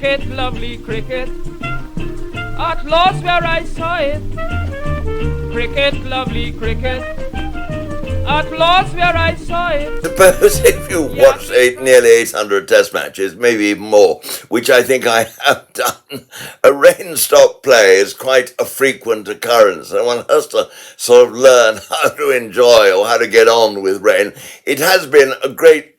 cricket, lovely cricket. At last where I saw it. Cricket, lovely cricket. At last where I saw it. Suppose if you watch nearly 800 test matches, maybe even more, which I think I have done, a rain-stop play is quite a frequent occurrence, and one has to sort of learn how to enjoy or how to get on with rain. It has been a great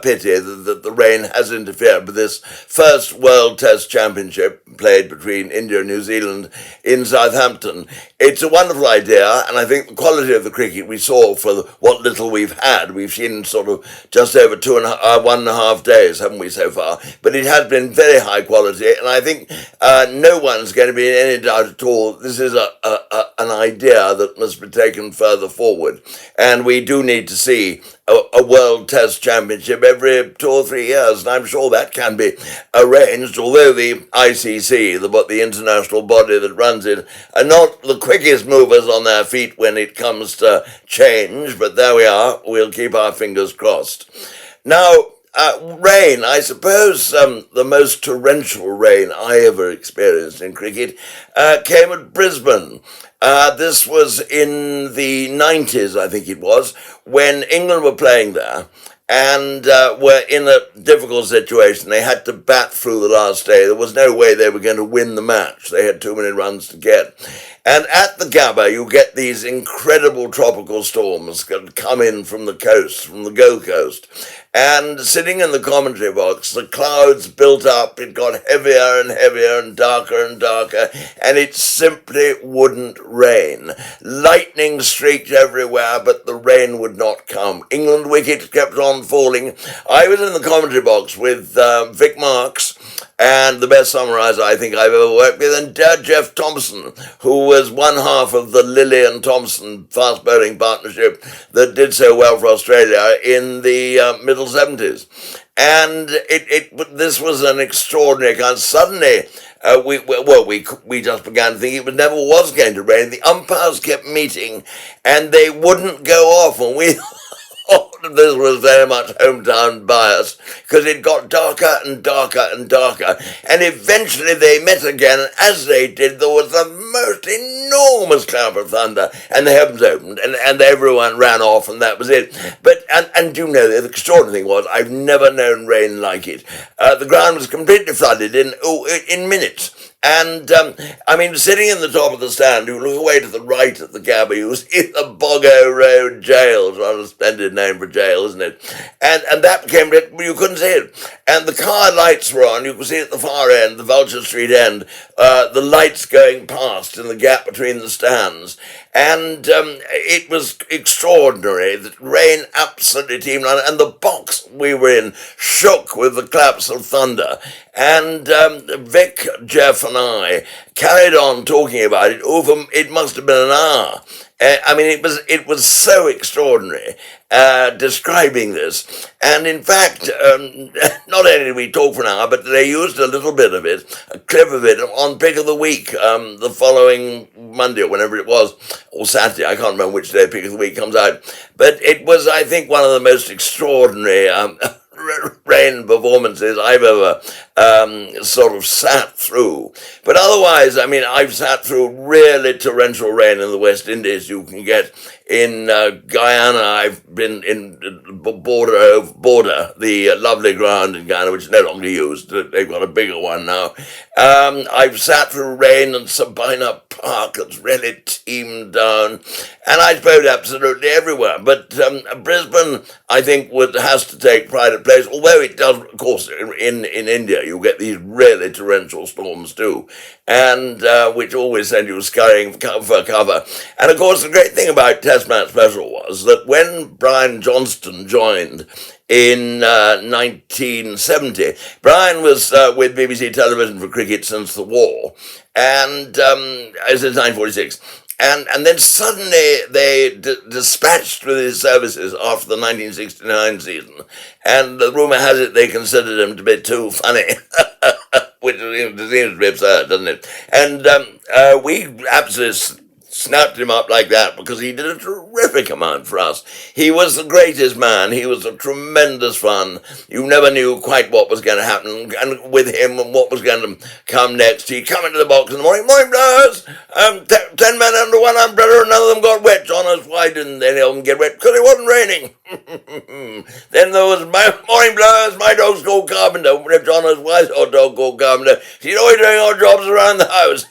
pity that the rain has interfered with this first World Test Championship played between India and New Zealand in Southampton. It's a wonderful idea, and I think the quality of the cricket we saw for what little we've had, we've seen sort of just over 1.5 days, haven't we, so far? But it has been very high quality, and I think no one's going to be in any doubt at all. This is an idea that must be taken further forward, and we do need to see a World Test Championship every 2 or 3 years, and I'm sure that can be arranged, although the ICC, the international body that runs it, are not the quickest movers on their feet when it comes to change, but there we are, we'll keep our fingers crossed. Now, rain, I suppose the most torrential rain I ever experienced in cricket came at Brisbane. This was in the 90s, I think it was, when England were playing there and were in a difficult situation. They had to bat through the last day. There was no way they were going to win the match. They had too many runs to get. And at the Gabba, you get these incredible tropical storms that come in from the coast, from the Gold Coast. And sitting in the commentary box, the clouds built up. It got heavier and heavier and darker, and it simply wouldn't rain. Lightning streaked everywhere, but the rain would not come. England wickets kept on falling. I was in the commentary box with Vic Marks, and the best summariser I think I've ever worked with, and Jeff Thompson, who was one half of the Lilly and Thompson fast bowling partnership that did so well for Australia in the middle 70s. And this was an extraordinary kind. Suddenly, we just began to think it never was going to rain. The umpires kept meeting, and they wouldn't go off, and we this was very much hometown bias, because it got darker and darker and darker, and eventually they met again, and as they did, there was the most enormous cloud of thunder, and the heavens opened, and everyone ran off, and that was it. But, and you know, the extraordinary thing was, I've never known rain like it. The ground was completely flooded in minutes. And, I mean, sitting in the top of the stand, you look away to the right at the Gabba, you see the Boggo Road Jail. It's rather a splendid name for jail, isn't it? And that became, you couldn't see it. And the car lights were on, you could see at the far end, the Vulture Street end, the lights going past in the gap between the stands. And it was extraordinary. The rain absolutely teemed on, and the box we were in shook with the claps of thunder. And Vic, Jeff, and I carried on talking about it over, it must have been an hour. I mean, it was so extraordinary describing this. And in fact, not only did we talk for an hour, but they used a little bit of it, a clip of it, on Pick of the Week the following Monday or whenever it was, or Saturday. I can't remember which day Pick of the Week comes out. But it was, I think, one of the most extraordinary rain performances I've ever sort of sat through. But otherwise, I mean, I've sat through really torrential rain in the West Indies. You can get in Guyana. I've been in Border, the lovely ground in Guyana, which is no longer used. They've got a bigger one now. I've sat through rain in Sabina Park. It's really teemed down. And I suppose absolutely everywhere. But Brisbane, I think, has to take pride of place, although it does, of course, in India, you get these really torrential storms too, and which always send you scurrying for cover. And of course, the great thing about Test Match Special was that when Brian Johnston joined in 1970, Brian was with BBC Television for Cricket since the war, and since 1946. And then suddenly they dispatched with his services after the 1969 season. And the rumour has it they considered him to be too funny, which seems to be absurd, doesn't it? And we absolutely snapped him up like that because he did a terrific amount for us. He was the greatest man. He was a tremendous fun. You never knew quite what was going to happen and with him and what was going to come next. He'd come into the box in the morning. Morning, blowers. 10 men under one umbrella and none of them got wet. John asked, why didn't any of them get wet? Because it wasn't raining. Then there was morning, blowers. My dog's called Carpenter. John asked, why is our dog called Carpenter? She's always doing odd jobs around the house.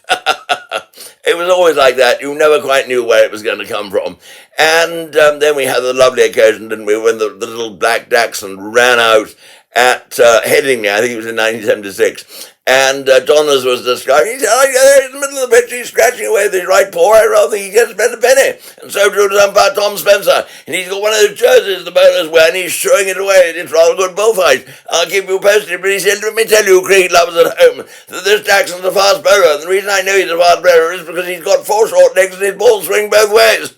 It was always like that. You never quite knew where it was going to come from. And then we had the lovely occasion, didn't we, when the little black dachshund ran out at Headingley, I think it was in 1976. And Donners was describing, he said, oh, yeah, in the middle of the pitch, he's scratching away with his right paw. I rather think he gets spent a penny. And so too does umpire Tom Spencer. And he's got one of those jerseys the bowlers wear, and he's showing it away. It's rather a good bullfight. I'll keep you posted. But he said, let me tell you, cricket lovers at home, that this Jackson's a fast bowler. And the reason I know he's a fast bowler is because he's got 4 short legs and his balls swing both ways.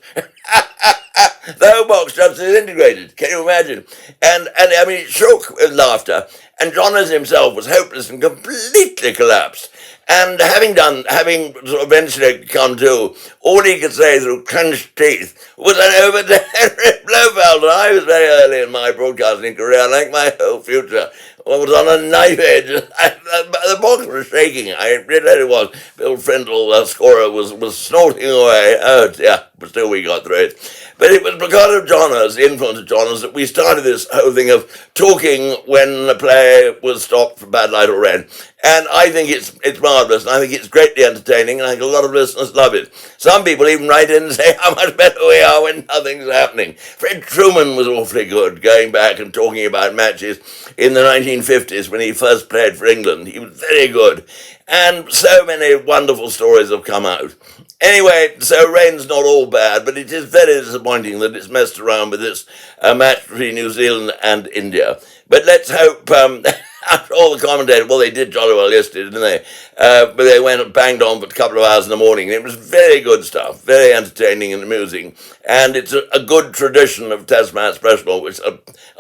The whole box just disintegrated. Can you imagine? And I mean, it shook with laughter. And Johnners himself was hopeless and completely collapsed. And having sort of eventually come to, all he could say through clenched teeth was an over to Henry Blofeld. And I was very early in my broadcasting career, like my whole future. I was on a knife edge. The box was shaking. I really was. Bill Frindle, the scorer, was snorting away. Oh dear, but still we got through it. But it was because of Johnners, the influence of Johnners, that we started this whole thing of talking when the play was stopped for bad light or rain. And I think it's marvellous, and I think it's greatly entertaining, and I think a lot of listeners love it. Some people even write in and say how much better we are when nothing's happening. Fred Truman was awfully good, going back and talking about matches in the 1950s when he first played for England. He was very good. And so many wonderful stories have come out. Anyway, so rain's not all bad, but it is very disappointing that it's messed around with this match between New Zealand and India. But let's hope, after all the commentators, well, they did jolly well yesterday, didn't they? But they went and banged on for a couple of hours in the morning. It was very good stuff, very entertaining and amusing. And it's a good tradition of Test match special, which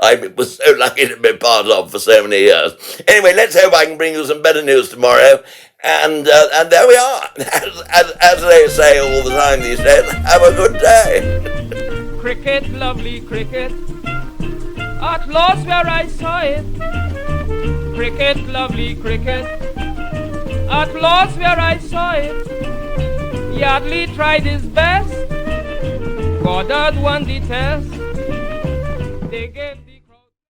I was so lucky to be part of for so many years. Anyway, let's hope I can bring you some better news tomorrow. And there we are. As they say all the time these days, have a good day. Cricket, lovely cricket, at last where I saw it. Cricket, lovely cricket, at last where I saw it. Yardley tried his best, Goddard won the test. They get